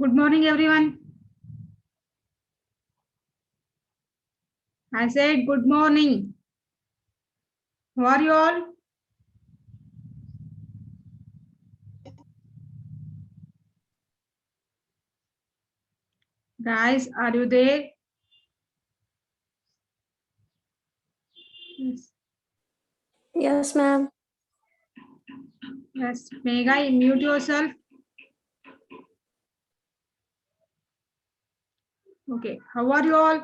Good morning, everyone. I said good morning. How are you all? Guys, are you there? Yes. Yes, ma'am. Yes. Megha, mute yourself. Okay. How are you all?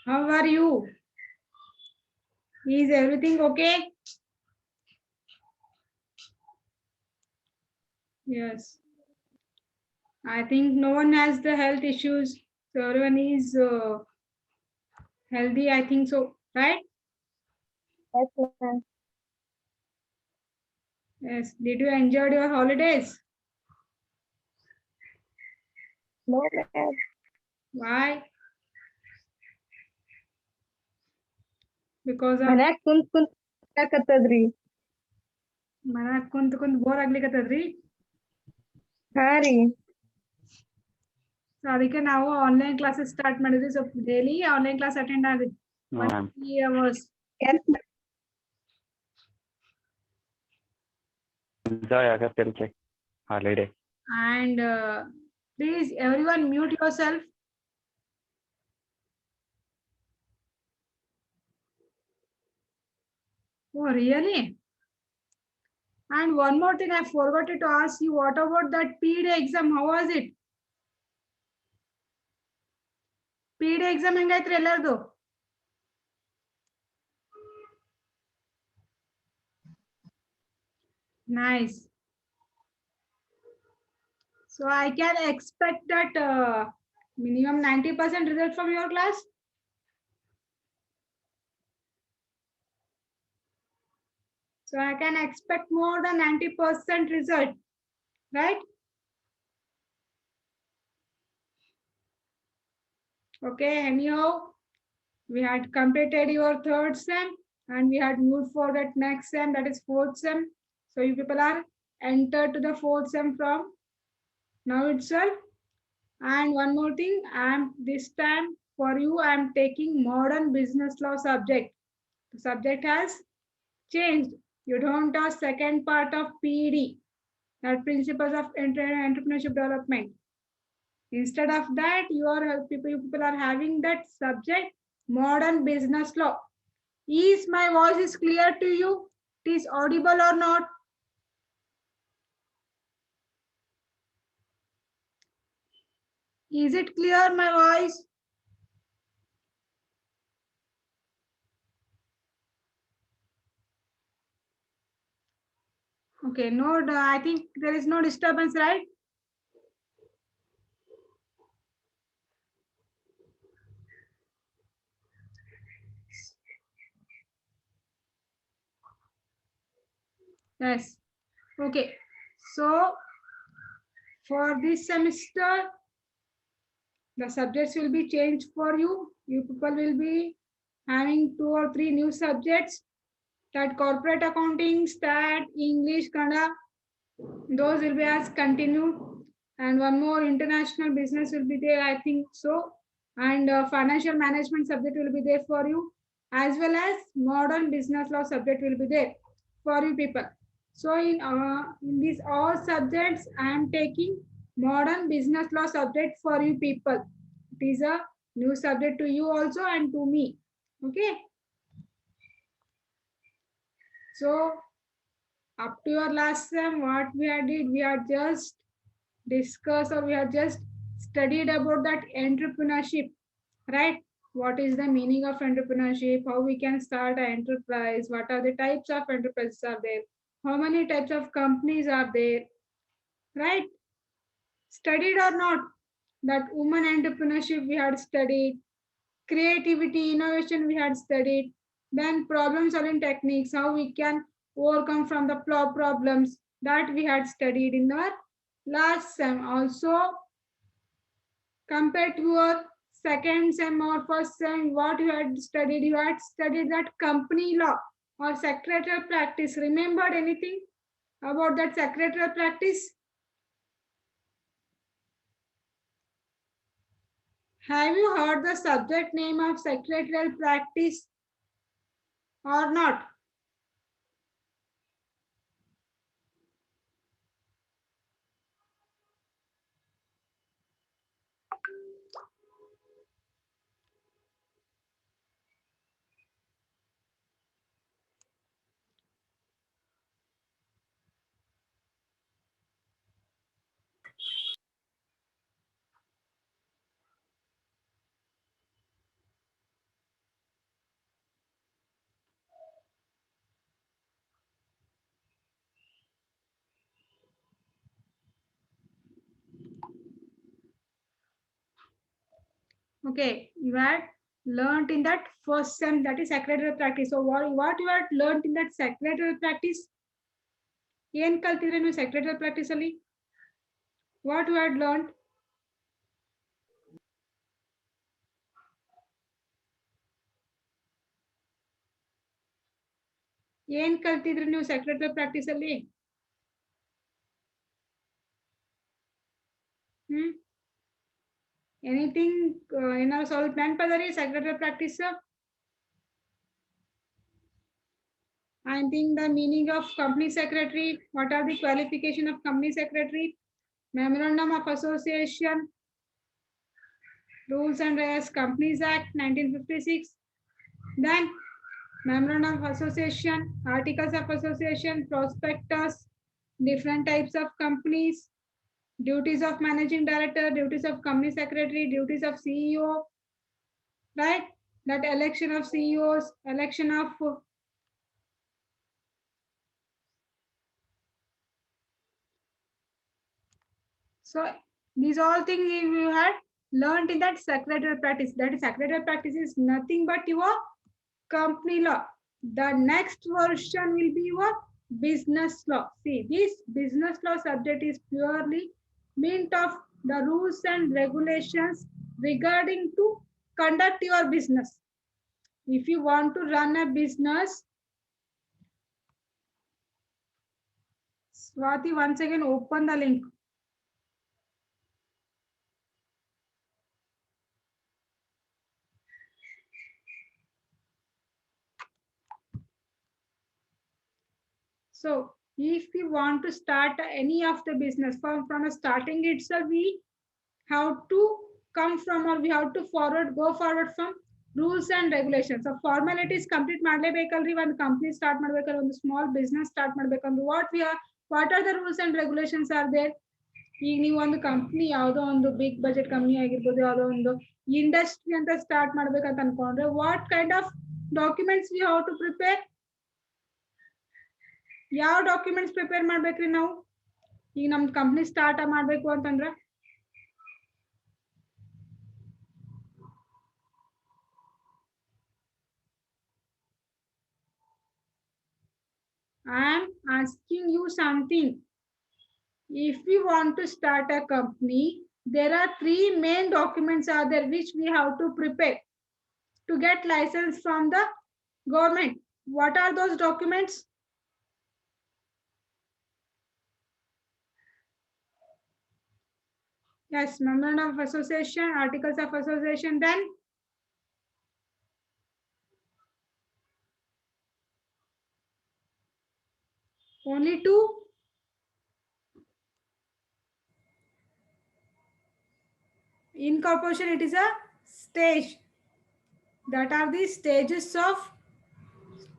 How are you? Is everything okay? Yes. I think no one has the health issues. So everyone is healthy. I think so. Right? Yes, ma'am. Yes. Did you enjoy your holidays? No, ma'am. Why? Because of ಮನ್ಯಾಗ ಕುಂತ್ ಸಾಕಾಕತ್ತದ್ರಿ. ಮನ್ಯಾಗ ಕುಂತ್ bore ಆಗ್ಲಿಕತ್ತದ್ರಿ. ಹಾ ರೀ. So ಅದಕ್ಕೆ ನಾವು online classes start ಮಾಡಿದ್ವಿ. So daily online class attend ಆಗಿದ್ವಿ. 3 hours. Yes, ma'am. Enjoy agastya holiday. And please everyone mute yourself. Oh really? And one more thing I forgot to ask you, what about that PD exam? How was it? PD exam ಹೆಂಗಾಯ್ತ್ರಿ ಎಲ್ಲರದು? Nice. So I can expect that minimum 90% result from your class. So I can expect more than 90% result, right? Okay, anyhow, we had completed your third sem and we had moved for that next sem, that is fourth sem. So you people are entered to the fourth sem from now itself. And one more thing, this time for you, I am taking modern business law subject. The subject has changed. You don't have second part of PED, that principles of entrepreneurship development. Instead of that, you people are having that subject modern business law. Is my voice is clear to you? It is audible or not? Is it clear my voice? Okay, no, I think there is no disturbance, right? Yes. Okay. So for this semester, the subjects will be changed for you. You people will be having 2 or 3 new subjects, that corporate accounting, stat, English, Kannada, those will be as continued. And one more international business will be there, I think so. And financial management subject will be there for you, as well as modern business law subject will be there for you people. So in these all subjects, I am taking modern business law subject for you people. It is a new subject to you also and to me. Okay. So up to your last sem, what we had did, we had just discussed or we have just studied about that entrepreneurship, right? What is the meaning of entrepreneurship? How we can start an enterprise? What are the types of enterprises are there? How many types of companies are there? Right? Studied or not? That woman entrepreneurship we had studied, creativity, innovation we had studied, then problem solving techniques, how we can overcome from the problems, that we had studied in our last sem. Also, compared to your second sem or first sem, what you had studied? You had studied that company law or secretarial practice. Remembered anything about that secretarial practice? Have you heard the subject name of secretarial practice or not? Okay, you had learned in that first sem, that is secretarial practice. So what you had learned in that secretarial practice? ಏನ್ ಕಲ್ತಿದ್ರೆ ನೀವು secretarial practice ಅಲ್ಲಿ? What you had learned? ಏನ್ ಕಲ್ತಿದ್ರಿ ನೀವು secretarial practice ಅಲ್ಲಿ? Anything ಏನಾದ್ರು ಸ್ವಲ್ಪ ನೆನಪದರಿ secretarial practice? I think the meaning of company secretary, what are the qualification of company secretary, memorandum of association, rules and regs, Companies Act 1956, then memorandum of association, articles of association, prospectus, different types of companies, duties of managing director, duties of company secretary, duties of CEO, right? That election of CEOs, election of so these all things you had learned in that secretarial practice. That is secretarial practice is nothing but your company law. The next version will be your business law. See, this business law subject is purely meant of the rules and regulations regarding to conduct your business. If you want to run a business, Swati, once again open the link. So if we want to start any of the business from a starting itself, we have to come from or we have to go forward from rules and regulations. So formalities complete ಮಾಡಲೇಬೇಕಲ್ರಿ ಒಂದು company start ಮಾಡಬೇಕಾದ್ರೆ ಒಂದು small business start ಮಾಡಬೇಕಂದ್ರೆ what are the rules and regulations are there? ಈಗ ನೀವು ಒಂದು company ಯಾವುದೋ ಒಂದು big budget company ಆಗಿರ್ಬೋದು, ಯಾವುದೋ ಒಂದು ಇಂಡಸ್ಟ್ರಿ ಅಂತ ಸ್ಟಾರ್ಟ್ ಮಾಡ್ಬೇಕಂತ ಅನ್ಕೊಂಡ್ರೆ what kind of documents we have to prepare? ಯಾವ ಡಾಕ್ಯುಮೆಂಟ್ಸ್ ಪ್ರಿಪೇರ್ ಮಾಡ್ಬೇಕ್ರಿ ನಾವು ಈಗ ನಮ್ದು ಕಂಪನಿ ಸ್ಟಾರ್ಟ್ ಮಾಡ್ಬೇಕು ಅಂತಂದ್ರೆ? I am asking you something. If we want to start a company, there are 3 main documents are there which we have to prepare to get license from the government. What are those documents? Yes, memorandum of association, articles of association, then only 2. Incorporation, it is a stage. That are the stages of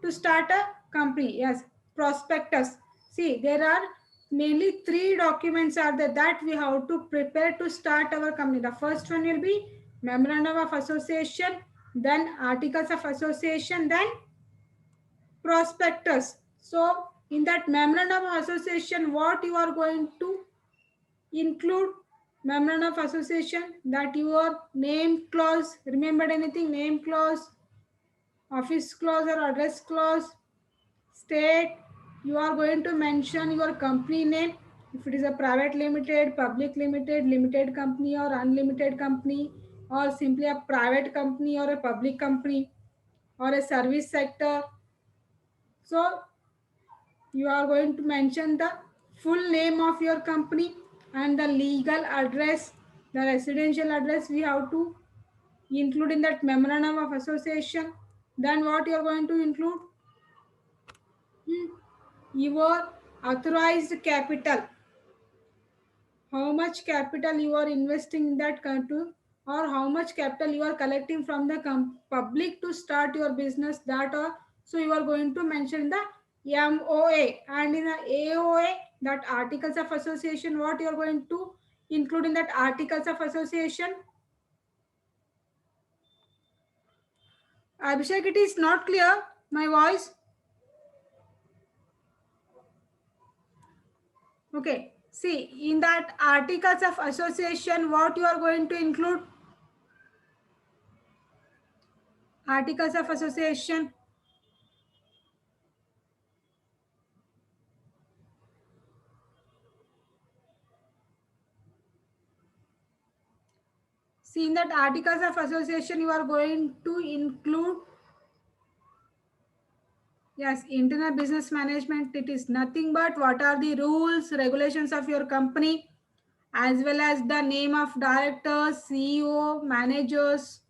to start a company. Yes, prospectus. See, there are mainly 3 documents are there that we have to prepare to start our company. The first one will be memorandum of association, then articles of association, then prospectus. So in that memorandum of association, what you are going to include? Memorandum of association, that your name clause, remembered anything? Name clause, office clause or address clause, state, you are going to mention your company name, if it is a private limited, public limited, limited company or unlimited company, or simply a private company or a public company or a service sector. So you are going to mention the full name of your company and the legal address, the residential address we have to include in that memorandum of association. Then what you are going to include? Your authorized capital, how much capital you are investing in that country, or how much capital you are collecting from the public to start your business, that or so you are going to mention the MOA. And in the AOA, that articles of association, what you are going to include in that articles of association? Abhishek, it is not clear, my voice. Okay, see, in that articles of association, what you are going to include? Articles of association. See, in that articles of association, you are going to include, yes, internal business management. It is nothing but what are the rules, regulations of your company, as well as the name of directors, CEO, managers,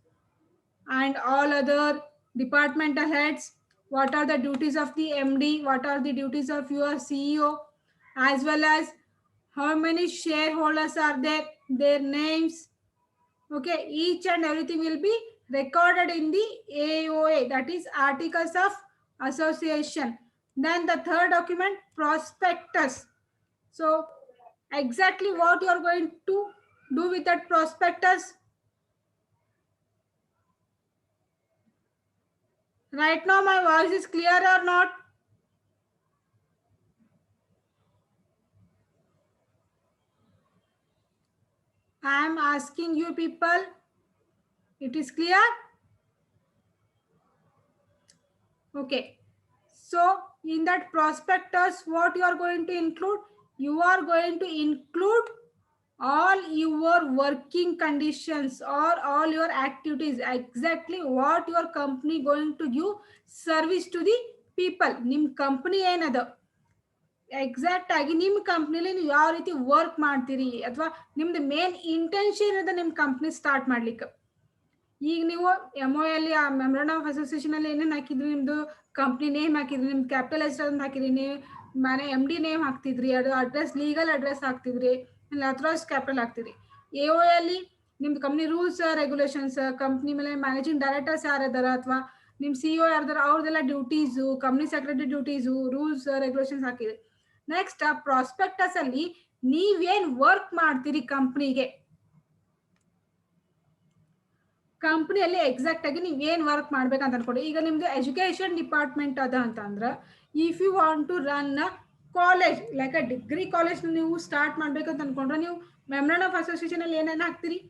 and all other departmental heads. What are the duties of the MD? What are the duties of your CEO? As well as how many shareholders are there, their names. Okay, each and everything will be recorded in the AOA, that is Articles of Association. Then the third document, prospectus. So exactly what you are going to do with that prospectus? Right now my voice is clear or not? I am asking you people, it is clear? Okay. So in that prospectus, what you are going to include? You are going to include all your working conditions or all your activities, exactly what your company going to give service to the people. Nim company ಏನದ exact ಆಗಿ ನಿಮ್ಮ ಕಂಪ್ನಿಲಿ ನೀವು ಯಾವ ರೀತಿ work ಮಾಡ್ತೀರಿ ಅಥವಾ ನಿಮ್ದು main intention ಇದೆ ನಿಮ್ಮ ಕಂಪ್ನಿ ಸ್ಟಾರ್ಟ್ ಮಾಡ್ಲಿಕ್ಕೆ. ಈಗ ನೀವು MOA ಅಲ್ಲಿ ಆ ಮೆಮೊರಾಂಡಮ್ ಆಫ್ ಅಸೋಸಿಯೇಷನ್ ಅಲ್ಲಿ ಏನೇನು ಹಾಕಿದ್ರಿ, ನಿಮ್ದು ಕಂಪ್ನಿ ನೇಮ್ ಹಾಕಿದ್ರಿ, ನಿಮ್ ಕ್ಯಾಪಿಟಲ್ ಎಷ್ಟು ಅಂತ ಹಾಕಿದ್ರಿ, ನೀವು ಮನೆ MD ನೇಮ್ ಹಾಕ್ತಿದ್ರಿ, ಅದು ಅಡ್ರೆಸ್ ಲೀಗಲ್ ಅಡ್ರೆಸ್ ಹಾಕ್ತಿದ್ರಿ, ಅಥರೈಸ್ಡ್ ಕ್ಯಾಪಿಟಲ್ ಹಾಕ್ತಿದ್ರಿ. AOA ಅಲ್ಲಿ ನಿಮ್ದು ಕಂಪ್ನಿ ರೂಲ್ಸ್ ರೆಗ್ಯುಲೇಷನ್ಸ್, ಕಂಪ್ನಿ ಮೇಲೆ ಮ್ಯಾನೇಜಿಂಗ್ ಡೈರೆಕ್ಟರ್ಸ್ ಯಾರಿದಾರ ಅಥವಾ ನಿಮ್ CEO ಯಾರ್ದಾರ ಅವ್ರದೆಲ್ಲ duties, company secretary duties, rules regulations ಹಾಕಿದ್ರಿ. ನೆಕ್ಸ್ಟ್ ಪ್ರಾಸ್ಪೆಕ್ಟಸ್ ಅಲ್ಲಿ ನೀವೇನ್ ವರ್ಕ್ ಮಾಡ್ತೀರಿ ಕಂಪ್ನಿಗೆ, ಕಂಪ್ನಿಯಲ್ಲಿ ಎಕ್ಸಾಕ್ಟ್ ಆಗಿ ನೀವು ಏನು ವರ್ಕ್ ಮಾಡ್ಬೇಕಂತ ಅನ್ಕೊಳ್ಳಿ. ಈಗ ನಿಮ್ದು ಎಜುಕೇಶನ್ ಡಿಪಾರ್ಟ್ಮೆಂಟ್ ಅದ ಅಂತಂದ್ರೆ, if you want to run a college like a degree college ನೀವು ಸ್ಟಾರ್ಟ್ ಮಾಡ್ಬೇಕಂತ ಅನ್ಕೊಂಡ್ರೆ, ನೀವು ಮೆಮೊರಾಂಡಮ್ ಆಫ್ ಅಸೋಸಿಯೇಷನ್ ಅಲ್ಲಿ ಏನೇನು ಹಾಕ್ತೀರಿ,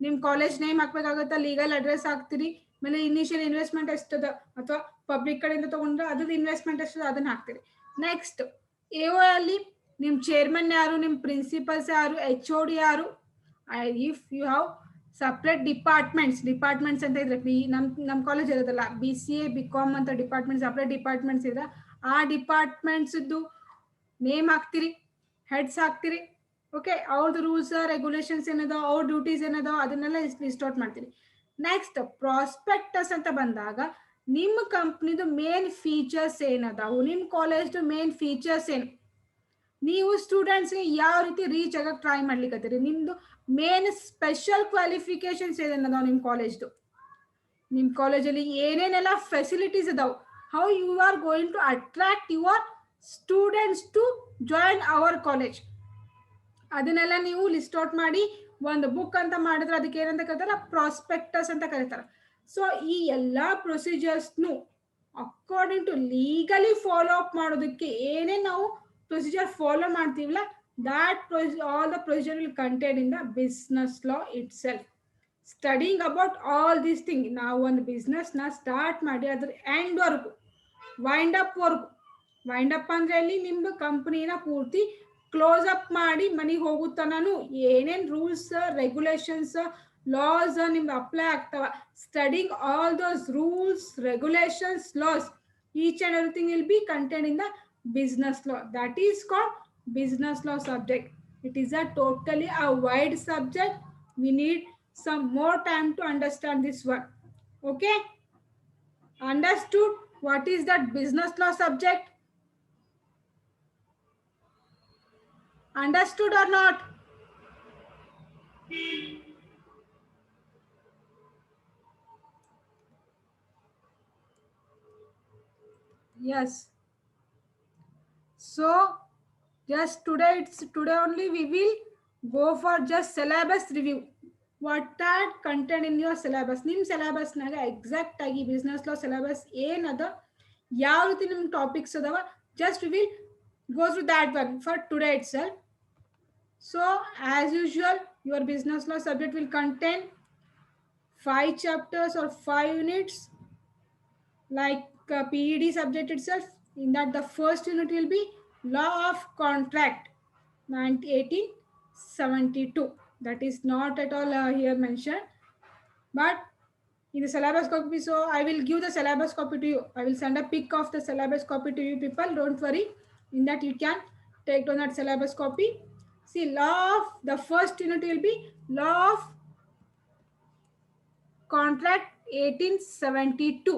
ನಿಮ್ಮ ಕಾಲೇಜ್ ನೇಮ್ ಹಾಕ್ಬೇಕಾಗತ್ತೆ, ಲೀಗಲ್ ಅಡ್ರೆಸ್ ಹಾಕ್ತೀರಿ, ಆಮೇಲೆ ಇನಿಷಿಯಲ್ ಇನ್ವೆಸ್ಟ್ಮೆಂಟ್ ಎಷ್ಟದ ಅಥವಾ ಪಬ್ಲಿಕ್ ಕಡೆಯಿಂದ ತಗೊಂಡ್ರೆ ಅದ್ರದ್ದು ಇನ್ವೆಸ್ಟ್ಮೆಂಟ್ ಎಷ್ಟದ ಅದನ್ನ ಹಾಕ್ತೀರಿ. ನೆಕ್ಸ್ಟ್ AO ಅಲ್ಲಿ ನಿಮ್ಮ ಚೇರ್ಮನ್ ಯಾರು, ನಿಮ್ಮ ಪ್ರಿನ್ಸಿಪಲ್ಸ್ ಯಾರು, HOD ಯಾರು, if you have separate departments ಅಂತ ಇದ್ರೆ, ನಮ್ಮ ಕಾಲೇಜ್ ಇರೋದಲ್ಲ, BCA BCom ಅಂತ ಡಿಪಾರ್ಟ್ಮೆಂಟ್, ಸಪ್ರೇಟ್ ಡಿಪಾರ್ಟ್ಮೆಂಟ್ಸ್ ಇದ್ರೆ ಆ ಡಿಪಾರ್ಟ್ಮೆಂಟ್ಸ್ ನೇಮ್ ಹಾಕ್ತಿರಿ, ಹೆಡ್ಸ್ ಹಾಕ್ತಿರಿ. ಓಕೆ, ಅವ್ರದ್ದು ರೂಲ್ಸ್ ರೆಗ್ಯುಲೇಷನ್ಸ್ ಏನದಾವ, ಅವ್ರ ಡ್ಯೂಟೀಸ್ ಏನದಾವ ಅದನ್ನೆಲ್ಲ ಲಿಸ್ಟ್ ಔಟ್ ಮಾಡ್ತೀರಿ. ನೆಕ್ಸ್ಟ್ ಪ್ರಾಸ್ಪೆಕ್ಟಸ್ ಅಂತ ಬಂದಾಗ ನಿಮ್ಮ ಕಂಪ್ನಿದು ಮೇನ್ ಫೀಚರ್ಸ್ ಏನದಾವು, ನಿಮ್ಮ ಕಾಲೇಜ್ದು ಮೇನ್ ಫೀಚರ್ಸ್ ಏನು, ನೀವು ಸ್ಟೂಡೆಂಟ್ಸ್ಗೆ ಯಾವ ರೀತಿ ರೀಚ್ ಆಗಕ್ಕೆ ಟ್ರೈ ಮಾಡ್ಲಿಕ್ಕತ್ತೀರಿ, ನಿಮ್ದು ಮೇನ್ ಸ್ಪೆಷಲ್ ಕ್ವಾಲಿಫಿಕೇಶನ್ಸ್ ಏನೇನದಾವ ನಿಮ್ಮ ಕಾಲೇಜ್ದು, ನಿಮ್ಮ ಕಾಲೇಜಲ್ಲಿ ಏನೇನೆಲ್ಲ ಫೆಸಿಲಿಟೀಸ್ ಅದಾವು, how you are going to attract your students to join our college, ಅದನ್ನೆಲ್ಲ ನೀವು ಲಿಸ್ಟ್ ಔಟ್ ಮಾಡಿ ಒಂದು ಬುಕ್ ಅಂತ ಮಾಡಿದ್ರೆ ಅದಕ್ಕೆ ಏನಂತ ಕರೀತಾರೆ, ಪ್ರಾಸ್ಪೆಕ್ಟಸ್ ಅಂತ ಕರೀತಾರೆ. ಸೊ ಈ ಎಲ್ಲ ಪ್ರೊಸೀಜರ್ಸ್ನು according to legally follow up ಮಾಡೋದಕ್ಕೆ ಏನೇನು ನಾವು ಪ್ರೊಸೀಜರ್ ಫಾಲೋ ಮಾಡ್ತೀವಲ್ಲ, that all the procedure will contain in the business law itself. Studying about all these things, ನಾವು ಒಂದು ಬಿಸ್ನೆಸ್ ನ ಸ್ಟಾರ್ಟ್ ಮಾಡಿ ಅದ್ರ ಎಂಡ್ ವರ್ಗು ವೈಂಡ್ ಅಪ್ ಅಂದ್ರೆ ಅಲ್ಲಿ ನಿಮ್ದು ಕಂಪನಿನ ಪೂರ್ತಿ ಕ್ಲೋಸ್ ಅಪ್ ಮಾಡಿ ಮನೆಗೆ ಹೋಗುತ್ತಾನು ಏನೇನ್ ರೂಲ್ಸ್ ರೆಗ್ಯುಲೇಷನ್ಸ್ laws ನಿಮ್ಗೆ ಅಪ್ಲೈ ಆಗ್ತಾವ. Studying all those rules, regulations, laws, each and everything will be contained in the business law. That is called business law subject. It is a totally a wide subject. We need some more time to understand this one. Okay, understood what is that business law subject? Understood or not? Yes. So just today, it's today only we will go for just syllabus review. What are content in your syllabus? Nim syllabus naga exact agi business law syllabus ಏನದ ಯಾವ ರೀತಿ ನಿಮ್ಮ topics ಅದಾವ, just we will go through that one for today itself. So as usual, your business law subject will contain 5 chapters or 5 units like PED subject itself. In that the first unit will be law of contract 1872. That is not at all here mentioned, but in the syllabus copy. So I will give the syllabus copy to you. I will send a pic of the syllabus copy to you people. Don't worry. In that you can take down that syllabus copy. See, law of the first unit will be law of contract 1872.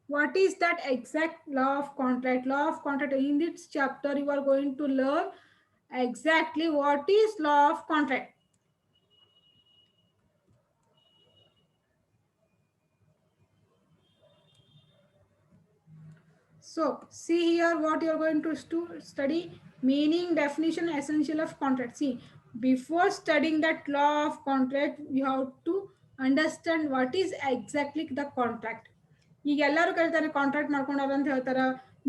What is that exact law of contract? Law of contract, in this chapter you are going to learn exactly what is law of contract. So see here what you are going to study: meaning, definition, essential of contract. See, before studying that law of contract, you have to understand what is exactly the contract. ಈಗ ಎಲ್ಲರೂ ಕರೀತಾರೆ contract ಮಾಡ್ಕೊಂಡಾರ ಅಂತ ಹೇಳ್ತಾರ.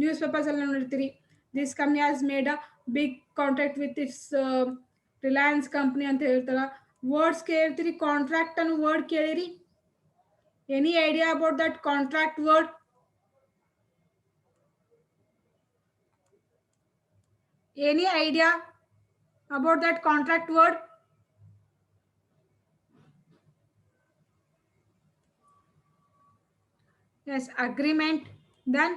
Newspapers ಎಲ್ಲ ನೋಡಿರ್ತೀರಿ, this company has made a big contract with its Reliance company ಅಂತ ಹೇಳ್ತಾರ. Words ಕೇಳಿರ್ತೀರಿ, ಕಾಂಟ್ರಾಕ್ಟ್ ಅನ್ನೋ ವರ್ಡ್ ಕೇಳಿರಿ. Any idea about that contract word? Any idea about that contract word? Yes, agreement. Then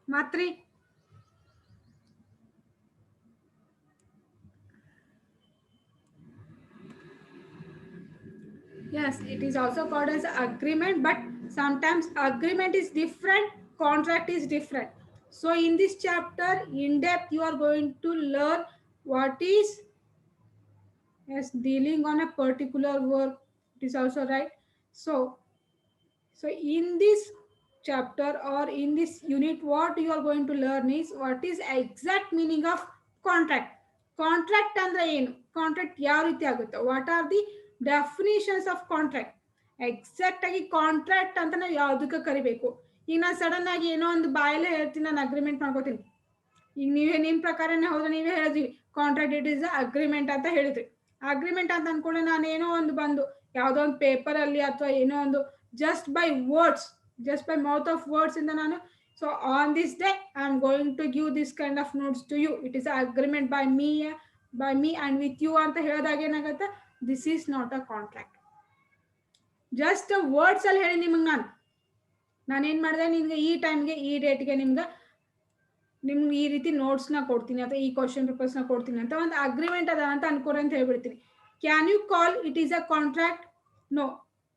Matri. Yes, it is also called as agreement, but sometimes agreement is different, contract is different. So in this chapter, in depth, you are going to learn what is, yes, dealing on a particular work. It is also right. So in this chapter or in this unit, what you are going to learn is what is exact meaning of contract. Contract andre ಏನು, contract ಯಾವ ರೀತಿ ಆಗುತ್ತೆ, what are the definitions of contract. Exact ಆಗಿ contract ಅಂತ ನಾವು ಯಾವುದಕ್ಕೆ ಕರಿಬೇಕು. ಈಗ ನಾನು ಸಡನ್ ಆಗಿ ಏನೋ ಒಂದು ಬಾಯಲ್ಲೇ ಹೇಳ್ತೀನಿ, ನಾನು ಅಗ್ರಿಮೆಂಟ್ ಮಾಡ್ಕೋತೀನಿ. ಈಗ ನೀವೇ ನಿಮ್ಮ ಪ್ರಕಾರನೇ ಹೋದ್ರೆ ನೀವೇ ಹೇಳಿದ್ವಿ ಕಾಂಟ್ರಾಕ್ಟ್ ಇಟ್ ಇಸ್ ಅಗ್ರಿಮೆಂಟ್ ಅಂತ ಹೇಳಿದ್ರಿ. ಅಗ್ರಿಮೆಂಟ್ ಅಂತ ಅನ್ಕೊಂಡೆ ನಾನು ಏನೋ ಒಂದು ಬಂದು ಯಾವುದೋ ಒಂದು ಪೇಪರ್ ಅಲ್ಲಿ ಅಥವಾ ಏನೋ ಒಂದು just by words, just by mouth of words in the nano. So on this day I am going to give this kind of notes to you. It is an agreement by me and with you anta ಹೇಳಿದಾಗ ಏನಾಗುತ್ತೆ, this is not a contract. Just a words ಅಲ್ಲಿ ಹೇಳಿ ನಿಮಗೆ ನಾನು ಏನು ಮಾಡಿದೆ, ನಿಮಗೆ ಈ ಟೈಮ್ಗೆ ಈ ಡೇಟ್ಗೆ ನಿಮ್ಗೆ ಈ ರೀತಿ ನೋಟ್ಸ್ನ ಕೊಡ್ತೀನಿ ಅಥವಾ ಈ ಕ್ವಶನ್ ಪೇಪರ್ಸ್ನ ಕೊಡ್ತೀನಿ ಅಂತ ಒಂದು ಅಗ್ರಿಮೆಂಟ್ ಅದ ಅಂತ ಅನ್ಕೋರಿ ಅಂತ ಹೇಳ್ಬಿಡ್ತೀನಿ. Can you call it is a contract? No.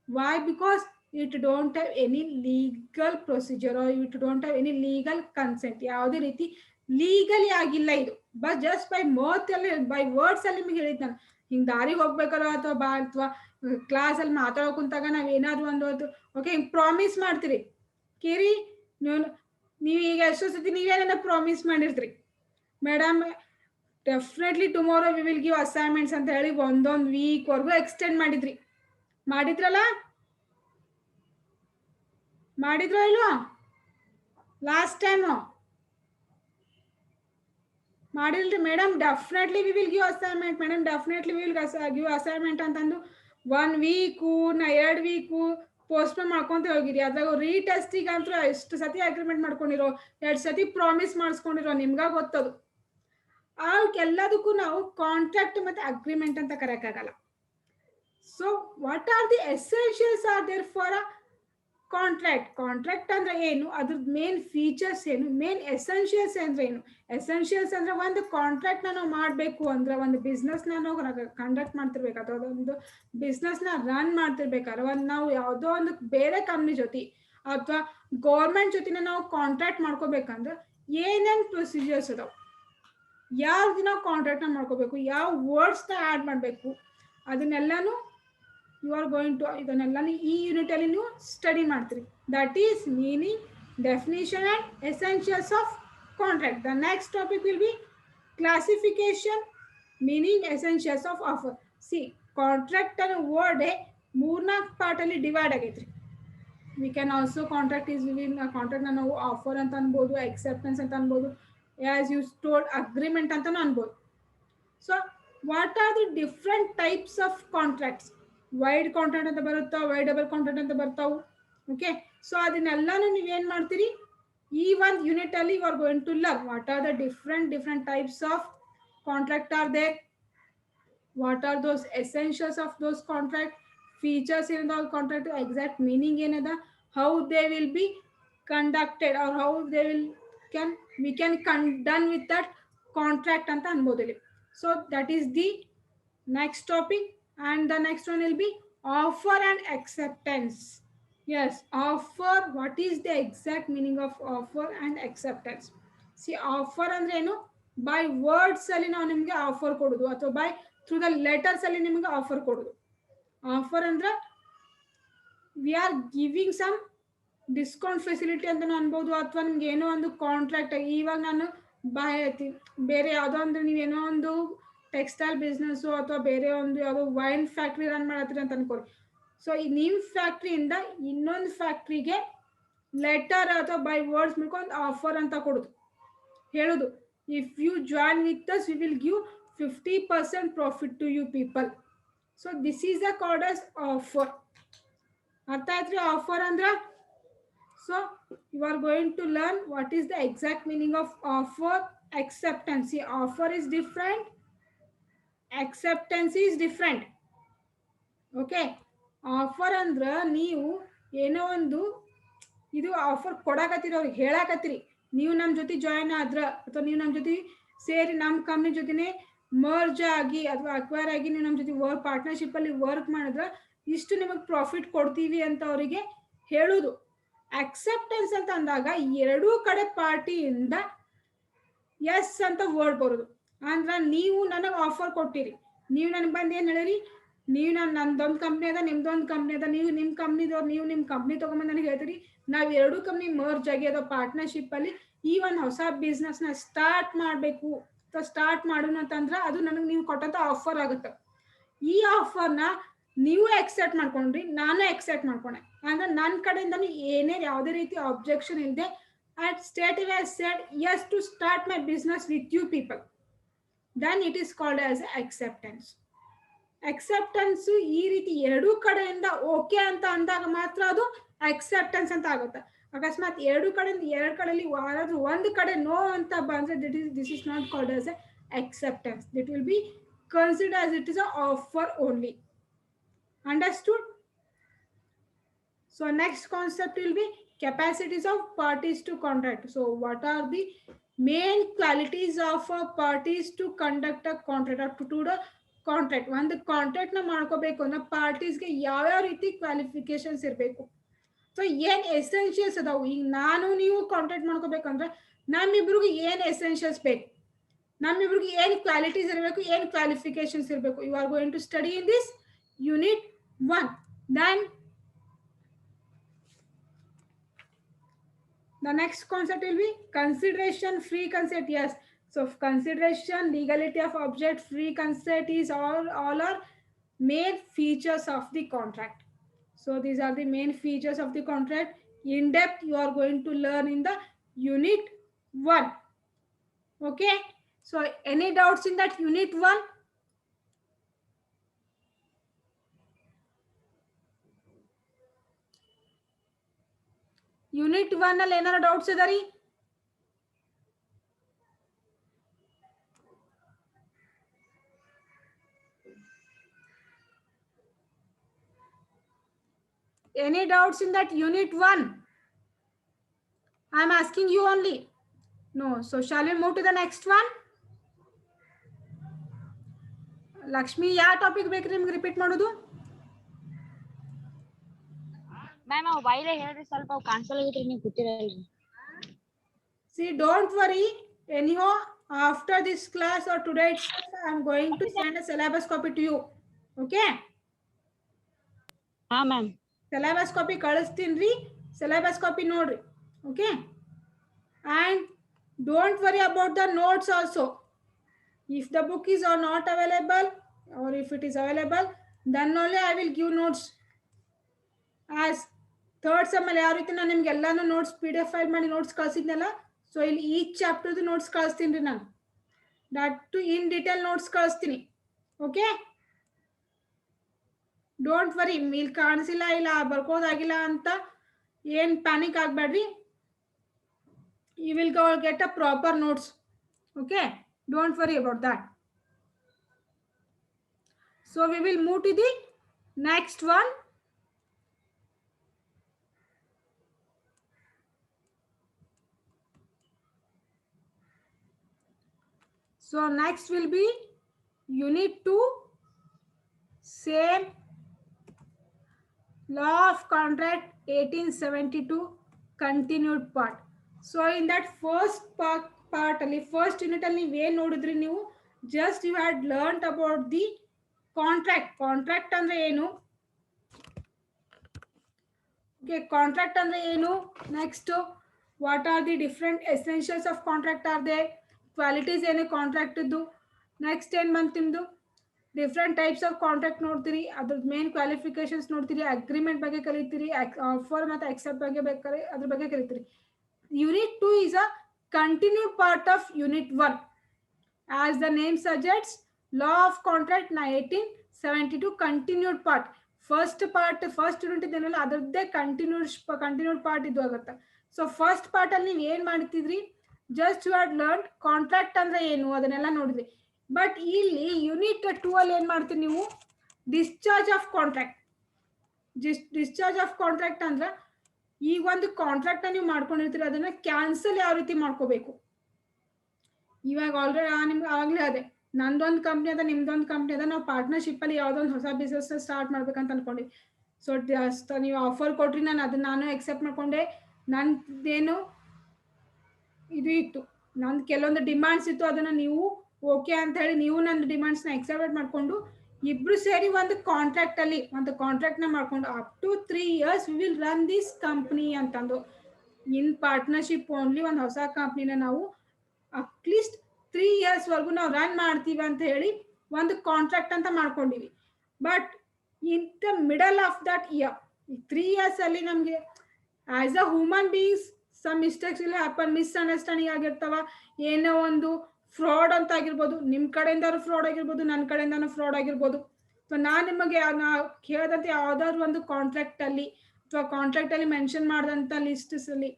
Why? Because it don't have any legal procedure or it don't have any legal consent. ಯಾವುದೇ ರೀತಿ ಲೀಗಲಿ ಆಗಿಲ್ಲ ಇದು. ಬಟ್ ಜಸ್ಟ್ ಬೈ ಮೌತ್ ಅಲ್ಲಿ, ಬೈ ವರ್ಡ್ಸ್ ಅಲ್ಲಿ ನಿಮಗೆ ಹೇಳಿದ್ ನಾನು. ಹಿಂಗೆ ದಾರಿಗೆ ಹೋಗ್ಬೇಕಾರೋ ಅಥವಾ ಕ್ಲಾಸಲ್ಲಿ ಮಾತಾಡೋ ಕುಂತಾಗ ನಾವು ಏನಾದ್ರು ಒಂದು ಓಕೆ ಹಿಂಗೆ ಪ್ರಾಮಿಸ್ ಮಾಡ್ತೀರಿ. ಕೇರಿ ನೀವು ಈಗ ಎಷ್ಟೋ ಸತಿ ನೀವೇನ ಪ್ರಾಮಿಸ್ ಮಾಡಿರ್ತೀರಿ, madam definitely tomorrow we will give assignments ಅಂತ ಹೇಳಿ ಒಂದೊಂದು ವೀಕ್ವರೆಗೂ ಎಕ್ಸ್ಟೆಂಡ್ ಮಾಡಿದ್ರಲ್ಲ, ಮಾಡಿದ್ರೋ ಇಲ್ವೋ? ಲಾಸ್ಟ್ ಟೈಮು ಮಾಡಿಲ್ರಿ madam, definitely we will give assignment, madam definitely we will give assignment ಅಂತಂದು 1 ವೀಕು 2 ವೀಕು ಪೋಸ್ಟ್ಪೋನ್ ಮಾಡ್ಕೊಂತ ಹೋಗಿರಿ. ಅದ್ರಾಗ ರೀಟೆಸ್ಟಿಗೆ ಅಂತೂ ಎಷ್ಟು ಸತಿ ಅಗ್ರಿಮೆಂಟ್ ಮಾಡ್ಕೊಂಡಿರೋ, 2 ಸತಿ ಪ್ರಾಮಿಸ್ ಮಾಡಿಸ್ಕೊಂಡಿರೋ, ನಿಮ್ಗ ಗೊತ್ತದು. ಅವಕ್ಕೆಲ್ಲದಕ್ಕೂ ನಾವು ಕಾಂಟ್ರಾಕ್ಟ್ ಮತ್ತೆ ಅಗ್ರಿಮೆಂಟ್ ಅಂತ ಕರೆಯಕ್ಕಾಗಲ್ಲ. So what are the essentials are there for a contract? Contract ಅಂದ್ರೆ ಏನು, ಅದ್ರದ್ದು ಮೇನ್ ಫೀಚರ್ಸ್ ಏನು, ಮೇನ್ ಎಸೆನ್ಷಿಯಲ್ಸ್ ಅಂದ್ರೆ ಏನು? ಎಸೆನ್ಷಿಯಲ್ಸ್ ಅಂದ್ರೆ ಒಂದು ಕಾಂಟ್ರಾಕ್ಟ್ ನಾವು ಮಾಡಬೇಕು ಅಂದ್ರೆ, ಒಂದು ಬಿಸ್ನೆಸ್ ನಾವು ಕಂಡಕ್ಟ್ ಮಾಡ್ತಿರ್ಬೇಕು ಅಥವಾ ಒಂದು ಬಿಸ್ನೆಸ್ ನ ರನ್ ಮಾಡ್ತಿರ್ಬೇಕಾದ್ರೆ, ಒಂದು ನಾವು ಯಾವುದೋ ಒಂದು ಬೇರೆ ಕಂಪ್ನಿ ಜೊತೆ ಅಥವಾ ಗೌರ್ಮೆಂಟ್ ಜೊತೆ ನಾವು ಕಾಂಟ್ರಾಕ್ಟ್ ಮಾಡ್ಕೋಬೇಕಂದ್ರೆ ಏನೇನ್ ಪ್ರೊಸೀಜರ್ಸ್ ಅದಾವ, ಯಾವ ದಿನ ಕಾಂಟ್ರಾಕ್ಟ್ ನ ಮಾಡ್ಕೋಬೇಕು, ಯಾವ ವರ್ಡ್ಸ್ ನ ಆಡ್ ಮಾಡಬೇಕು, ಅದನ್ನೆಲ್ಲಾನು ಯು ಆರ್ ಗೋಯಿಂಗ್ ಟು, ಇದನ್ನೆಲ್ಲ ಈ ಯೂನಿಟ್ ಅಲ್ಲಿ ನೀವು ಸ್ಟಡಿ ಮಾಡ್ತೀರಿ. That is meaning, definition and essentials of contract. The next topic will be classification, meaning, essentials of offer. C, contract ಅನ್ನೋ ವರ್ಡ್ 3-4 ಪಾರ್ಟ್ ಅಲ್ಲಿ ಡಿವೈಡ್ ಆಗೈತ್ರಿ. We can also contract is contract ನಾವು offer ಅಂತ ಅನ್ಬೋದು, acceptance ಅಂತ ಅನ್ಬೋದು, as you told agreement ಅಂತಾನು ಅನ್ಬೋದು. So what are the different types of contracts? Wide contract ಅಂತ ಬರುತ್ತಾವ, ವೈಡಬಲ್ ಕಾಂಟ್ರಾಕ್ಟ್ ಅಂತ ಬರ್ತಾವು. ಓಕೆ, ಸೊ ಅದನ್ನೆಲ್ಲಾನು ನೀವೇನ್ ಮಾಡ್ತೀರಿ, ಈ ಒಂದು ಯೂನಿಟ್ ಅಲ್ಲಿ you are going to learn what are the different types of contract are there, what are those essentials of those contract, features ಏನದ contract, exact meaning ಏನದ, how they will be conducted or how they will we can done with that contract ಅಂತ ಅನ್ಬೋದು ಇಲ್ಲಿ. So that is the next topic, and the next one will be offer and acceptance. Yes, offer, what is the exact meaning of offer and acceptance? See, offer ಅಂದ್ರೆ ಏನು, by words ಅಲ್ಲಿ ನಾವು ನಿಮಗೆ offer ಕೊಡೋದು ಅಥವಾ by through the letters ಅಲ್ಲಿ ನಿಮಗೆ offer ಕೊಡೋದು. ಆಫರ್ ಅಂದ್ರೆ we are giving some discount facility ಅಂತ ಅನ್ಬೋದು, ಅಥವಾ ನಿಮ್ಗೆ ಏನೋ ಒಂದು ಕಾಂಟ್ರಾಕ್ಟ್, ಇವಾಗ ನಾನು ಬೇರೆ ಯಾವುದೋ ಒಂದು ನೀವೇನೋ ಒಂದು ಟೆಕ್ಸ್ಟೈಲ್ ಬಿಸ್ನೆಸ್ಸು ಅಥವಾ ಬೇರೆ ಒಂದು ಯಾವುದೋ ವೈನ್ ಫ್ಯಾಕ್ಟ್ರಿ ರನ್ ಮಾಡತ್ತೀರಿ ಅಂತ ಅನ್ಕೊಳ್ಳಿ. ಸೊ ಈ ನಿಮ್ಮ ಫ್ಯಾಕ್ಟ್ರಿಯಿಂದ ಇನ್ನೊಂದು ಫ್ಯಾಕ್ಟ್ರಿಗೆ ಲೆಟರ್ ಅಥವಾ ಬೈ ವರ್ಡ್ಸ್ ಮೂಲಕ ಒಂದು ಆಫರ್ ಅಂತ ಕೊಡೋದು, ಹೇಳೋದು, if you join with us we will give 50% profit to you people. So this is the called as offer. ಅರ್ಥ ಆಯ್ತ್ರಿ ಆಫರ್ ಅಂದ್ರೆ? So you are going to learn what is the exact meaning of offer, acceptance. See, offer is different, acceptance is different. Okay, offer ಅಂದ್ರೆ ನೀವು ಏನೋ ಒಂದು ಇದು offer ಕೊಡಾಕತ್ತೀರಿ, ಅವ್ರಿಗೆ ಹೇಳಾಕತ್ತೀರಿ, ನೀವು ನಮ್ಮ ಜೊತೆ ಜಾಯಿನ್ ಆದ್ರ ಅಥವಾ ನೀವು ನಮ್ಮ ಜೊತೆ ಸೇರಿ ನಮ್ಮ ಕಂಪ್ನಿ ಜೊತೆನೆ ಮರ್ಜ್ ಆಗಿ ಅಥವಾ ಅಕ್ವೈರ್ ಆಗಿ ನೀವು ನಮ್ಮ ಜೊತೆ ಪಾರ್ಟ್ನರ್ಶಿಪ್ ಅಲ್ಲಿ ವರ್ಕ್ ಮಾಡಿದ್ರೆ ಇಷ್ಟು ನಿಮಗೆ ಪ್ರಾಫಿಟ್ ಕೊಡ್ತೀವಿ ಅಂತ ಅವರಿಗೆ ಹೇಳೋದು. ಅಕ್ಸೆಪ್ಟೆನ್ಸ್ ಅಂತ ಅಂದಾಗ ಎರಡೂ ಕಡೆ ಪಾರ್ಟಿಯಿಂದ ಎಸ್ ಅಂತ ವರ್ಡ್ ಬರೋದು. ಅಂದ್ರೆ ನೀವು ನನಗೆ ಆಫರ್ ಕೊಟ್ಟಿರಿ, ನೀವು ನನಗೆ ಬಂದು ಏನು ಹೇಳಿರಿ, ನೀವು ನಂದೊಂದು ಕಂಪ್ನಿ ಅದ, ನಿಮ್ದೊಂದು ಕಂಪ್ನಿ ಅದ, ನೀವು ನಿಮ್ಮ ಕಂಪ್ನಿದವ್ರು ನೀವು ನಿಮ್ಮ ಕಂಪ್ನಿ ತೊಗೊಂಬಂದು ನನಗೆ ಹೇಳ್ತೀರಿ, ನಾವು ಎರಡೂ ಕಂಪ್ನಿ ಮರ್ಜ್ ಆಗಿ ಅಥವಾ ಪಾರ್ಟ್ನರ್ಶಿಪ್ ಅಲ್ಲಿ ಈ ಒಂದು ಹೊಸ ಬಿಸ್ನೆಸ್ನ ಸ್ಟಾರ್ಟ್ ಮಾಡಬೇಕು ಅಥವಾ ಸ್ಟಾರ್ಟ್ ಮಾಡೋಣ ಅಂತಂದ್ರೆ ಅದು ನನಗೆ ನೀವು ಕೊಟ್ಟಂತ ಆಫರ್ ಆಗುತ್ತೆ. ಈ ಆಫರ್ನ ನೀವು ಎಕ್ಸೆಪ್ಟ್ ಮಾಡ್ಕೊಂಡ್ರಿ, ನಾನು ಎಕ್ಸೆಪ್ಟ್ ಮಾಡ್ಕೊಂಡೆ ಅಂದ್ರೆ ನನ್ನ ಕಡೆಯಿಂದ ಏನೇ ಯಾವುದೇ ರೀತಿ ಆಬ್ಜೆಕ್ಷನ್ ಇಲ್ಲದೆ at straight away I said yes to start my business with you people, then it is called as acceptance. acceptance ಈ ರೀತಿ ಎರಡೂ ಕಡೆಯಿಂದ ಓಕೆ ಅಂತ ಅಂದಾಗ ಮಾತ್ರ ಅದು acceptance ಅಂತ ಆಗುತ್ತೆ. ಅಕಸ್ಮಾತ್ ಎರಡು ಕಡೆಯಲ್ಲಿ ಯಾರಾದ್ರೂ ಒಂದು ಕಡೆ ನೋ ಅಂತ ಬಂದ್ರೆ this is not called as acceptance. It will be considered as it is an offer only. Understood? So next concept will be capacities of parties to contract. So what are the main qualities of parties to conduct a contract or to do the contract? ಒಂದು contract ನ ಮಾಡ್ಕೋಬೇಕು ಅಂದ್ರೆ ಪಾರ್ಟೀಸ್ಗೆ ಯಾವ್ಯಾವ ರೀತಿ qualifications ಇರಬೇಕು, so ಏನ್ essentials ಅದಾವು. ಈಗ ನಾನು ನೀವು ಕಾಂಟ್ರಾಕ್ಟ್ ಮಾಡ್ಕೋಬೇಕಂದ್ರೆ ನಮ್ಮಿಬ್ರಿಗೆ ಏನ್ ಎಸೆನ್ಷಿಯಲ್ಸ್ ಬೇಕು, ನಮ್ಮಿಬ್ರಿಗೆ ಏನ್ ಕ್ವಾಲಿಟೀಸ್ ಇರಬೇಕು, ಏನ್ ಕ್ವಾಲಿಫಿಕೇಶನ್ಸ್ ಇರಬೇಕು. You are going to study in this unit 1. Then the next concept will be consideration, free consent. Yes, so consideration, legality of object, free consent is all are main features of the contract. So these are the main features of the contract. In depth you are going to learn in the unit 1. Okay, so any doubts in that unit 1? Unit 1 ಅಲ್ಲಿ ಏನಾರ doubts ಇದಾರಿ? Any doubts in that unit 1? I am asking you only. No. So shall we move to the next one? Lakshmi, ಯಾವ topic ಬೇಕ್ರಿ ನಿಮ್ಗೆ repeat ಮಾಡೋದು? Ma'am ಅವು ಬಾಯಿಲೆ ಹೇಳ್ರಿ ಸ್ವಲ್ಪ ಅವು ಕ್ಯಾನ್ಸಲ್ ಆಗಿದ್ರಿ ನೀವು ಗೊತ್ತಿರಲ್ರಿ. See, don't worry. Anyhow, after this class or today itself, I am going to send a syllabus copy to you. Okay? ಹಾ ಮ್ಯಾಮ್. Syllabus copy ಕಳಿಸ್ತೀನಿ. Syllabus copy ನೋಡ್ರಿ. Okay? And don't worry about the notes also. If the book is not available or if it is available, then only I will give notes. As third sem ಅಲ್ಲಿ ಯಾವ ರೀತಿ ನಾನು ನಿಮ್ಗೆ ಎಲ್ಲಾನು notes PDF file ಮಾಡಿ notes ಕಳಿಸಿದ್ನಲ್ಲ, so ಇಲ್ಲಿ each ಚಾಪ್ಟರ್ದು ನೋಟ್ಸ್ ಕಳಿಸ್ತೀನಿ ನಾನು. That too in detail notes ಕಳಿಸ್ತೀನಿ. Okay, don't worry. ಇಲ್ಲಿ ಕಾಣಿಸಿಲ್ಲ ಇಲ್ಲ ಬರ್ಕೋದಾಗಿಲ್ಲ ಅಂತ ಏನು ಪ್ಯಾನಿಕ್ ಆಗಬೇಡ್ರಿ. You will get a proper notes. Okay, don't worry about that. So we will move to the next one. So next will be unit 2, same law of contract 1872 continued part. So in that first part ಅಲ್ಲಿ first unit ಅಲ್ಲಿ ನೀವೇನು ನೋಡಿದ್ರಿ ನೀವು, just you had learned about the contract. Contract ಅಂದ್ರೆ ಏನು, okay, contract ಅಂದ್ರೆ ಏನು, next what are the different essentials of contract are they, qualities ಏನು ಕಾಂಟ್ರಾಕ್ಟ್ ಇದ್ದು, ನೆಕ್ಸ್ಟ್ ಏನು ಬಂತು ನಿಮ್ದು ಡಿಫ್ರೆಂಟ್ ಟೈಪ್ಸ್ ಆಫ್ ಕಾಂಟ್ರಾಕ್ಟ್ ನೋಡ್ತೀರಿ, ಅದ್ರದ್ದು ಮೇನ್ ಕ್ವಾಲಿಫಿಕೇಶನ್ಸ್ ನೋಡ್ತೀರಿ, ಅಗ್ರಿಮೆಂಟ್ ಬಗ್ಗೆ ಕಲಿತೀರಿ, ಆಫರ್ ಮತ್ತು ಎಕ್ಸೆಪ್ಟ್ ಬಗ್ಗೆ ಬೇಕಾದ್ರೆ ಅದ್ರ ಬಗ್ಗೆ ಕಲಿತೀರಿ. Unit 2 is a continued part of unit 1. As the name suggests, law of contract 1872 continued part. First unit ಇದೆನಲ್ಲ ಅದರದ್ದೇ continued part ಇದು ಆಗುತ್ತೆ. ಸೊ ಫಸ್ಟ್ ಪಾರ್ಟ್ ಅಲ್ಲಿ ನೀವು ಏನು ಮಾಡ್ತಿದ್ರಿ, just you had learn contract ಅಂದ್ರೆ ಏನು ಅದನ್ನೆಲ್ಲ ನೋಡಿದ್ರಿ. ಬಟ್ ಇಲ್ಲಿ ಯೂನಿಟ್ 2 ಅಲ್ಲಿ ಏನು ಮಾಡ್ತೀರಿ ನೀವು, discharge of contract. Discharge of contract ಅಂದ್ರೆ ಈಗ ಒಂದು ಕಾಂಟ್ರಾಕ್ಟ್ ನೀವು ಮಾಡ್ಕೊಂಡಿರ್ತೀರಿ, ಅದನ್ನ ಕ್ಯಾನ್ಸಲ್ ಯಾವ ರೀತಿ ಮಾಡ್ಕೋಬೇಕು. ಇವಾಗ ಆಲ್ರೆಡಿ ನಿಮ್ಗೆ ಆವಾಗಲೇ ಅದೇ ನಂದೊಂದು ಕಂಪ್ನಿ ಅದ, ನಿಮ್ದೊಂದು ಕಂಪ್ನಿ ಅದ, ನಾವು ಪಾರ್ಟ್ನರ್ಶಿಪ್ ಅಲ್ಲಿ ಯಾವ್ದೊಂದು ಹೊಸ ಬಿಸ್ನೆಸ್ ಸ್ಟಾರ್ಟ್ ಮಾಡ್ಬೇಕಂತ ಅನ್ಕೊಂಡಿ. ಸೊ ನೀವು ಆಫರ್ ಕೊಟ್ರಿ, ನಾನು ಎಕ್ಸೆಪ್ಟ್ ಮಾಡ್ಕೊಂಡೆ. ನಂದೇನು ಇದು ಇತ್ತು, ನಂದು ಕೆಲವೊಂದು ಡಿಮಾಂಡ್ಸ್ ಇತ್ತು, ಅದನ್ನ ನೀವು ಓಕೆ ಅಂತ ಹೇಳಿ ನೀವು ನನ್ನ ಡಿಮಾಂಡ್ಸ್ನ ಎಕ್ಸೆಪ್ಟ್ ಮಾಡ್ಕೊಂಡು ಇಬ್ರು ಸೇರಿ ಒಂದು ಕಾಂಟ್ರಾಕ್ಟ್ ಅಲ್ಲಿ ಒಂದು ಕಾಂಟ್ರಾಕ್ಟ್ ನ ಮಾಡ್ಕೊಂಡು up to 3 years we will run this company ಅಂತಂದು ಇನ್ ಪಾರ್ಟ್ನರ್ಶಿಪ್ ಓನ್ಲಿ ಒಂದು ಹೊಸ ಕಂಪ್ನಿನ ನಾವು ಅಟ್ಲೀಸ್ಟ್ 3 years ವರೆಗೂ ನಾವು ರನ್ ಮಾಡ್ತೀವಿ ಅಂತ ಹೇಳಿ ಒಂದು ಕಾಂಟ್ರಾಕ್ಟ್ ಅಂತ ಮಾಡ್ಕೊಂಡಿವಿ. But in the middle of that year 3 years ಅಲ್ಲಿ ನಮಗೆ as a human beings some mistakes will happen, misunderstanding ಆಗಿರ್ತಾವ, ಏನೋ ಒಂದು ಫ್ರಾಡ್ ಅಂತ ಆಗಿರ್ಬೋದು, ನಿಮ್ಮ ಕಡೆಯಿಂದಾರು ಫ್ರಾಡ್ ಆಗಿರ್ಬೋದು, ನನ್ನ ಕಡೆಯಿಂದಾನು ಫ್ರಾಡ್ ಆಗಿರ್ಬೋದು. ಸೊ ನಾನು ನಿಮಗೆ ಕೇಳಿದಂತೆ ಯಾವ್ದಾದ್ರು ಒಂದು ಕಾಂಟ್ರಾಕ್ಟ್ ಅಲ್ಲಿ ಅಥವಾ ಕಾಂಟ್ರಾಕ್ಟ್ ಅಲ್ಲಿ ಮೆನ್ಷನ್ ಮಾಡಿದಂಥ ಲಿಸ್ಟ್ಸ್ ಅಲ್ಲಿ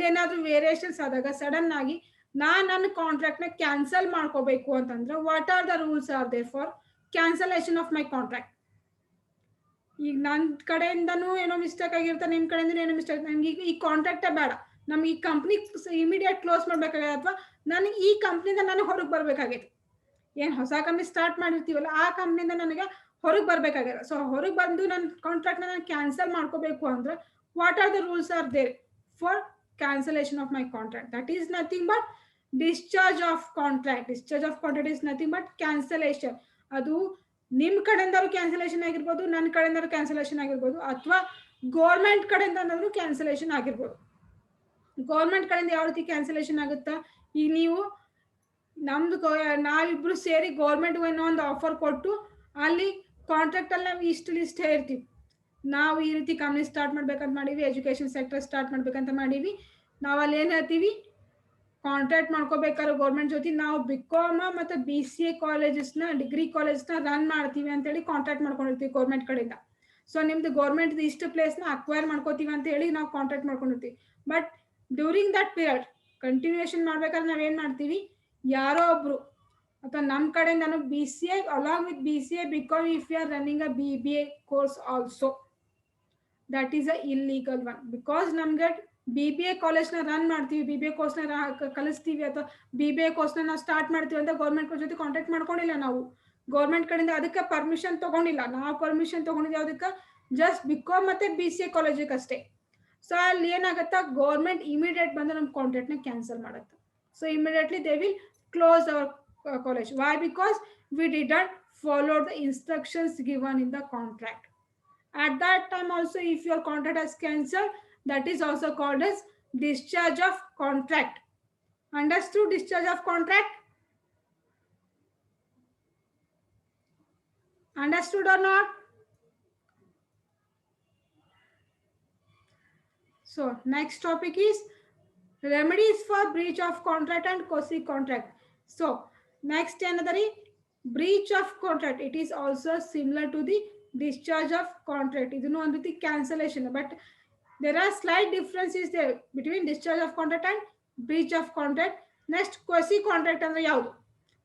ಏನಾದ್ರು ವೇರಿಯೇಷನ್ಸ್ ಆದಾಗ ಸಡನ್ ಆಗಿ ನನ್ನ ಕಾಂಟ್ರಾಕ್ಟ್ ನ ಕ್ಯಾನ್ಸಲ್ ಮಾಡ್ಕೋಬೇಕು ಅಂತಂದ್ರೆ what are the rules are there for cancellation of my contract. ಈಗ ನನ್ನ ಕಡೆಯಿಂದನೂ ಏನೋ ಮಿಸ್ಟೇಕ್ ಆಗಿರುತ್ತೆ, ನಿಮ್ಮ ಕಡೆಯಿಂದ ಏನೋ ಮಿಸ್ಟೇಕ್, ನಮ್ಗೆ ಈಗ ಈ ಕಾಂಟ್ರಾಕ್ಟೇ ಬೇಡ, ನಮ್ಗೆ ಈ ಕಂಪ್ನಿ ಇಮಿಡಿಯೇಟ್ ಕ್ಲೋಸ್ ಮಾಡ್ಬೇಕಾಗತ್ತೆ, ಅಥವಾ ನನಗೆ ಈ ಕಂಪ್ನಿಯಿಂದ ನನಗೆ ಹೊರಗೆ ಬರ್ಬೇಕಾಗೈತೆ. ಏನು ಹೊಸ ಕಂಪ್ನಿ ಸ್ಟಾರ್ಟ್ ಮಾಡಿರ್ತೀವಲ್ಲ ಆ ಕಂಪ್ನಿಯಿಂದ ನನಗೆ ಹೊರಗೆ ಬರ್ಬೇಕಾಗ್ಯದ. ಸೊ ಹೊರಗೆ ಬಂದು ನನ್ನ ಕಾಂಟ್ರಾಕ್ಟ್ನ ನಾನು ಕ್ಯಾನ್ಸಲ್ ಮಾಡ್ಕೋಬೇಕು ಅಂದ್ರೆ what are the rules are there for cancellation of my contract? That is nothing but discharge of contract. Discharge of contract is nothing but cancellation. ಅದು ನಿಮ್ಮ ಕಡೆಯಿಂದಾರು ಕ್ಯಾನ್ಸಲೇಷನ್ ಆಗಿರ್ಬೋದು, ನನ್ನ ಕಡೆಯಿಂದಾರು ಕ್ಯಾನ್ಸಲೇಷನ್ ಆಗಿರ್ಬೋದು, ಅಥವಾ ಗೌರ್ಮೆಂಟ್ ಕಡೆಯಿಂದಾದ್ರೂ ಕ್ಯಾನ್ಸಲೇಷನ್ ಆಗಿರ್ಬೋದು. ಗೌರ್ಮೆಂಟ್ ಕಡೆಯಿಂದ ಯಾವ ರೀತಿ ಕ್ಯಾನ್ಸಲೇಷನ್ ಆಗುತ್ತಾ, ಈಗ ನೀವು ನಮ್ದು ನಾವಿಬ್ರು ಸೇರಿ ಗೌರ್ಮೆಂಟ್ ಏನೋ ಒಂದು ಆಫರ್ ಕೊಟ್ಟು ಅಲ್ಲಿ ಕಾಂಟ್ರಾಕ್ಟ್ ಅಲ್ಲಿ ನಾವು ಇಷ್ಟು ಲಿಸ್ಟ್ ಹೇಳ್ತೀವಿ, ನಾವು ಈ ರೀತಿ ಕಂಪ್ನಿ ಸ್ಟಾರ್ಟ್ ಮಾಡ್ಬೇಕಂತ ಮಾಡೀವಿ, ಎಜುಕೇಶನ್ ಸೆಕ್ಟರ್ ಸ್ಟಾರ್ಟ್ ಮಾಡ್ಬೇಕಂತ ಮಾಡೀವಿ. ನಾವು ಅಲ್ಲಿ ಏನು ಹೇಳ್ತೀವಿ, ಕಾಂಟ್ರಾಕ್ಟ್ ಮಾಡ್ಕೋಬೇಕಾದ್ರೆ ಗೌರ್ಮೆಂಟ್ ಜೊತೆ ನಾವು BCom ಮತ್ತು BCA ಕಾಲೇಜಸ್ನ ಡಿಗ್ರಿ ಕಾಲೇಜ್ನ ರನ್ ಮಾಡ್ತೀವಿ ಅಂತೇಳಿ ಕಾಂಟ್ರಾಕ್ಟ್ ಮಾಡ್ಕೊಂಡಿರ್ತೀವಿ ಗೌರ್ಮೆಂಟ್ ಕಡೆಯಿಂದ. ಸೊ ನಿಮ್ದು ಗೌರ್ಮೆಂಟ್ ಇಷ್ಟು ಪ್ಲೇಸ್ನ ಅಕ್ವೈರ್ ಮಾಡ್ಕೋತೀವಿ ಅಂತ ಹೇಳಿ ನಾವು ಕಾಂಟ್ರಾಕ್ಟ್ ಮಾಡ್ಕೊಂಡಿರ್ತೀವಿ. But during that period continuation ಮಾಡ್ಬೇಕಾದ್ರೆ ನಾವೇನು ಮಾಡ್ತೀವಿ, ಯಾರೋ ಒಬ್ರು ಅಥವಾ ನಮ್ಮ ಕಡೆಯಿಂದ ನಾನು BCA along with BCA BCom if you are running a BBA course also, that is a illegal one. Because ನಮ್ಗೆ BBA ಕಾಲೇಜ್ನ ರನ್ ಮಾಡ್ತೀವಿ, BBA ಕೋರ್ಸ್ನ ಕಲಿಸ್ತೀವಿ ಅಥವಾ BBA ಕೋರ್ಸ್ನ ನಾವು ಸ್ಟಾರ್ಟ್ ಮಾಡ್ತೀವಿ ಅಂತ ಗೌರ್ಮೆಂಟ್ ಜೊತೆ ಕಾಂಟ್ಯಾಕ್ಟ್ ಮಾಡ್ಕೊಂಡಿಲ್ಲ ನಾವು. ಗೌರ್ಮೆಂಟ್ ಕಡೆಯಿಂದ ಅದಕ್ಕೆ ಪರ್ಮಿಷನ್ ತಗೊಂಡಿಲ್ಲ. ನಾವು ಪರ್ಮಿಷನ್ ತಗೊಂಡಿದ್ದೀವಿ ಅದಕ್ಕೆ ಜಸ್ಟ್ ಬಿಕಾಮ್ ಮತ್ತೆ BCA ಕಾಲೇಜಿಗೆ ಅಷ್ಟೇ. ಸೊ ಅಲ್ಲಿ ಏನಾಗುತ್ತಾ, ಗೌರ್ಮೆಂಟ್ ಇಮಿಡಿಯೇಟ್ ಬಂದು ನಮ್ಮ ಕಾಂಟ್ರಾಕ್ಟ್ನ ಕ್ಯಾನ್ಸಲ್ ಮಾಡುತ್ತೆ. So immediately they will close our college. Why? Because we didn't follow the instructions given in the contract. At that time also, if your contract is cancelled, that is also called as discharge of contract. Understood? Discharge of contract? Understood or not? So next topic is remedies for breach of contract and quasi contract. So next another breach of contract. It is also similar to the discharge of contract. It is not the cancellation, but there are slight differences there between discharge of contract and breach of contract. Next, quasi contract and the yaud.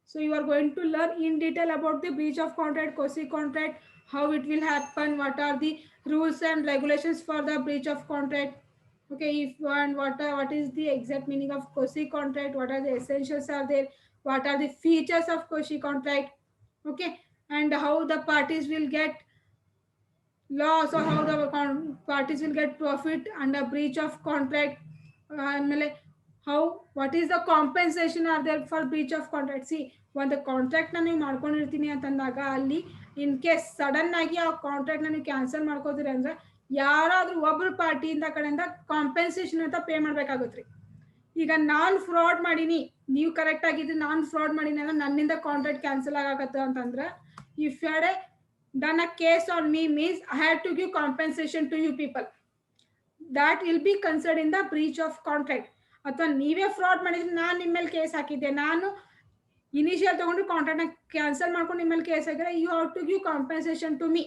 So you are going to learn in detail about the breach of contract, quasi contract, how it will happen, what are the rules and regulations for the breach of contract. Okay, if and what is the exact meaning of quasi contract, what are the essentials are there, what are the features of quasi contract, okay, and how the parties will get loss or how the parties will get profit under breach of contract, how what is the compensation are there for breach of contract. See, ಒಂದು contract ನ ನೀವು ಮಾಡ್ಕೊಂಡಿರ್ತೀನಿ ಅಂತಂದಾಗ ಅಲ್ಲಿ in case sudden ಆಗಿ ಆ contract ನ ನೀವು cancel ಮಾಡ್ಕೋತೀರಿ ಅಂದ್ರೆ ಯಾರಾದ್ರೂ ಒಬ್ರು ಪಾರ್ಟಿಯಿಂದ ಕಡೆಯಿಂದ ಕಾಂಪೆನ್ಸೇಷನ್ ಅಂತ ಪೇ ಮಾಡ್ಬೇಕಾಗುತ್ತೆ. ಈಗ ನಾನ್ ಫ್ರಾಡ್ ಮಾಡೀನಿ, ನೀವು ಕರೆಕ್ಟ್ ಆಗಿದ್ರೆ ನಾನ್ ಫ್ರಾಡ್ ಮಾಡೀನಿ ಅಂದ್ರೆ ನನ್ನಿಂದ ಕಾಂಟ್ರಾಕ್ಟ್ ಕ್ಯಾನ್ಸಲ್ ಆಗತ್ತೆ ಅಂತಂದ್ರೆ if you had done a case on me means I had to give compensation to you people. That will be considered in the breach of contract. ಅಥವಾ ನೀವೇ ಫ್ರಾಡ್ ಮಾಡಿದ್ರೆ ನಾನು ನಿಮ್ಮ ಮೇಲೆ ಕೇಸ್ ಹಾಕಿದ್ದೆ, ನಾನು ಇನಿಷಿಯಲ್ ತಗೊಂಡು ಕಾಂಟ್ರಾಕ್ಟ್ ನ ಕ್ಯಾನ್ಸಲ್ ಮಾಡ್ಕೊಂಡು ನಿಮ್ಮ ಮೇಲೆ ಕೇಸ್ ಹಾಕಿದ್ರೆ you have to give compensation to me.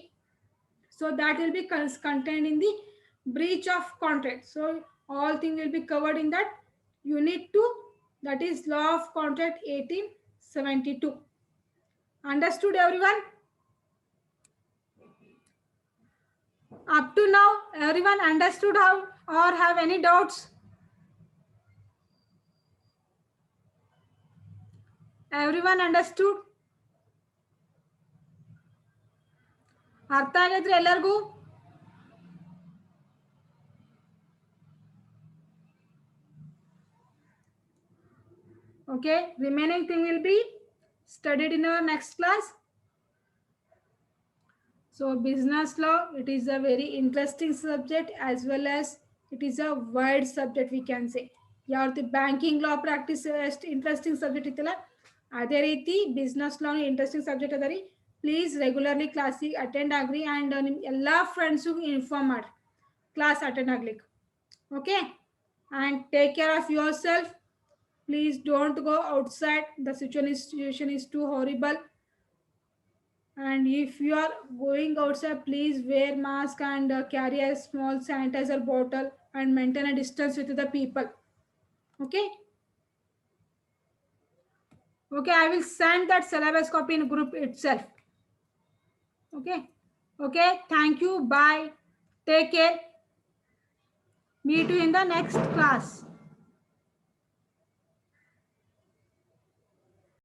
So that will be contained in the breach of contract. So all things will be covered in that unit 2, that is law of contract 1872. Understood everyone? Up to now, everyone understood how or have any doubts? Everyone understood? ಅರ್ಥ ಆಗಿದ್ರೆ ಎಲ್ಲರಿಗೂ? Okay, remaining thing will be studied in our next class. So business law, it is a very interesting subject as well as it is a wide subject we can say. ಯಾವ್ದು banking ಲಾ practice ಎಷ್ಟು interesting subject ಇತ್ತಲ್ಲ ಅದೇ ರೀತಿ business ಲಾ interesting subject ಅದ ರೀ. Please regularly ಕ್ಲಾಸಿಗೆ attend agri and ನಿಮ್ಮ ಎಲ್ಲ ಫ್ರೆಂಡ್ಸಿಗೂ ಇನ್ಫಾರ್ಮ್ ಮಾಡಿರಿ ಕ್ಲಾಸ್ ಅಟೆಂಡ್ ಆಗ್ಲಿಕ್ಕೆ. Okay, and take care of your self. Please don't go outside. The situation is too horrible. And if you are going outside, please wear mask and carry a small sanitizer bottle and maintain a distance with the people. Okay. Okay, I will send that syllabus copy in group itself. Okay. Okay. Thank you. Bye. Take care. Meet you in the next class.